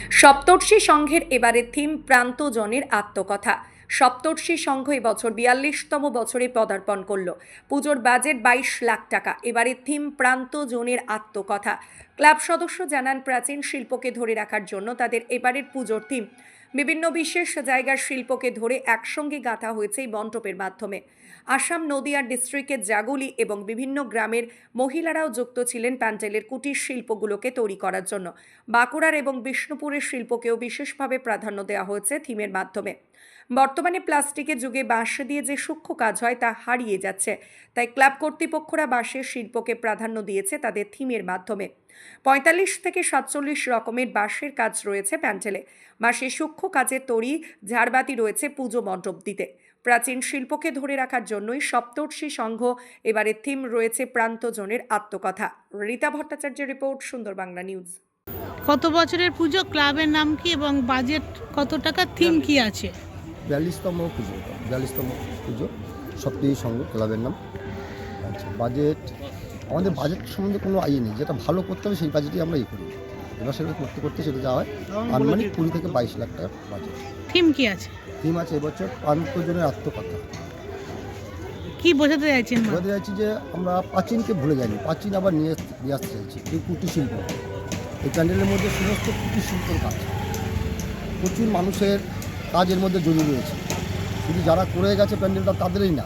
সপ্তর্ষি সংঘের এবারের থিম প্রান্তজনের আত্মকথা। সপ্তর্ষি সংঘ এবছর 42তম বছরে পদার্পণ করল। পুজোর বাজেট 22 লাখ টাকা। এবারের থিম প্রান্তজনের আত্মকথা। ক্লাব সদস্য জানান, প্রাচীন শিল্পকে ধরে রাখার জন্য তাদের এবারের পুজোর থিম। বিভিন্ন বিশেষ জায়গার শিল্পকে ধরে একসঙ্গে গাঁথা হয়েছে এই মণ্ডপের মাধ্যমে। আসাম নদিয়ার ডিস্ট্রিক্টের জাগুলি এবং বিভিন্ন গ্রামের মহিলারাও যুক্ত ছিলেন প্যান্ডেলের কুটির শিল্পগুলোকে তৈরি করার জন্য। বাঁকুড়ার এবং বিষ্ণুপুরের শিল্পকেও বিশেষভাবে প্রাধান্য দেওয়া হয়েছে থিমের মাধ্যমে। বর্তমানে প্লাস্টিকের যুগে বাঁশ দিয়ে যে সূক্ষ্ম কাজ হয় তা হারিয়ে যাচ্ছে, তাই ক্লাব কর্তৃপক্ষরা বাঁশের শিল্পকে প্রাধান্য দিয়েছে তাদের থিমের মাধ্যমে। 45 থেকে 47 রকমের বাঁশের কাজ রয়েছে প্যান্ডেলে। বাঁশের সূক্ষ্ম কাজের তৈরি ঝাড়বাতি রয়েছে পুজো মণ্ডপ দিতে। প্রাচীন শিল্পকে ধরে রাখার জন্যই সপ্তর্ষি সংঘ এবারের থিম রয়েছে প্রান্তজনের আত্মকথা। রীতা ভট্টাচার্যের রিপোর্ট, সুন্দর বাংলা নিউজ। কত বছরের পুজো, ক্লাবের নাম কি এবং বাজেট কত টাকা, থিম কি আছে? 42তম পুজো সপ্তর্ষি সংঘ ক্লাবের নাম। আচ্ছা, বাজেট আমাদের বাজেট সম্বন্ধে কোনো আইডিয়া নেই। যেটা ভালো করতে হবে সেই বাজেটই আমরা করি। এবার সেটা করতে সেটা যাওয়া হয় আনুমানিক 20 থেকে 22 লাখ টাকার বাজেট। থিম কি আছে? থিম আছে এবছর প্রান্তজনের আত্মকথা। কি বোঝাতে চাইছেন? বলতে চাইছি যে আমরা প্রাচীনকে ভুলে যাইনি, প্রাচীন আবার নিয়ে আসতে চাইছি। এই কুটির শিল্প, এই প্যান্ডেলের মধ্যে সমস্ত কুটির শিল্পের কাজ, প্রচুর মানুষের কাজের মধ্যে জড়িয়ে রয়েছে। শুধু যারা করে গেছে প্যান্ডেলটা তাদেরই না,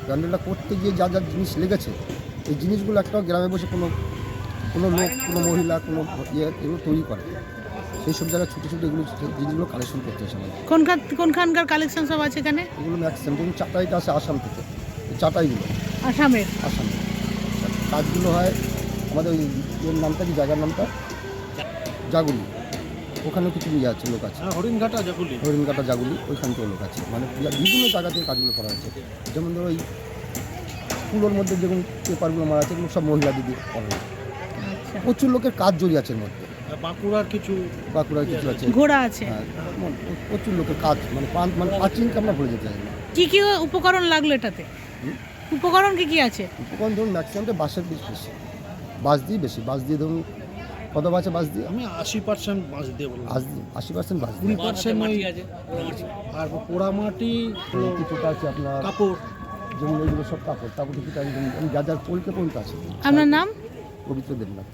প্যান্ডেলটা করতে গিয়ে যা যা জিনিস লেগেছে এই জিনিসগুলো একটাও গ্রামে বসে কোনো লোক, কোনো মহিলা, কোনো এগুলো তৈরি করে। সেই সব জায়গায় ছোটো ছোটো এগুলো জিনিসগুলো কালেকশন করতে আসে আমাদের। কোনখানকার কালেকশন সব আছে এখানে? এগুলো ম্যাক্সিমাম যেমন চাটাইটা আসে আসাম থেকে, এই চাটাইগুলো আসামের কাজগুলো হয় আমাদের ওই এর নামটা কি, জায়গার নামটা জাগুলি, ওখানেও কিছু ইয়ে আছে, লোক আছে। হরিণঘাটা জাগুলি, ওইখানটাও লোক আছে। মানে বিভিন্ন জায়গা থেকে কাজগুলো করা হয়েছে। যেমন ধরো ওই কুলোর মধ্যে যেমন পেপারগুলো মারা আছে, এগুলো সব মহিলা দিদি করা হয়েছে। প্রচুর লোকের কাজ জড়িয়ে আছে এর মধ্যে। বাঁকুড়ার কিছু আছে, ঘোড়া আছে। হ্যাঁ, প্রচুর লোকের কাজ, মানে প্রাচীনকে আমরা ভুলে যেতে চাই না। কি কি উপকরণ লাগলো এটাতে? উপকরণ কি কি আছে? উপকরণ ধরুন ম্যাক্সিমামটা বাঁশের বেশি, বাঁশ দিয়ে ধরুন কত বাঁচে, বাঁশ দিয়ে আমি 80% বাঁশ দিয়ে বলবো। 80% বাঁশ দিয়ে, 20% আর পোড়ামাটি কিছুটা আছে আপনার কাপড়, যেমন এইগুলো সব কাপড় কিছুটা, আমি যা পরিকল্পনা আছে। আপনার নাম? পবিত্র দেবনাথ।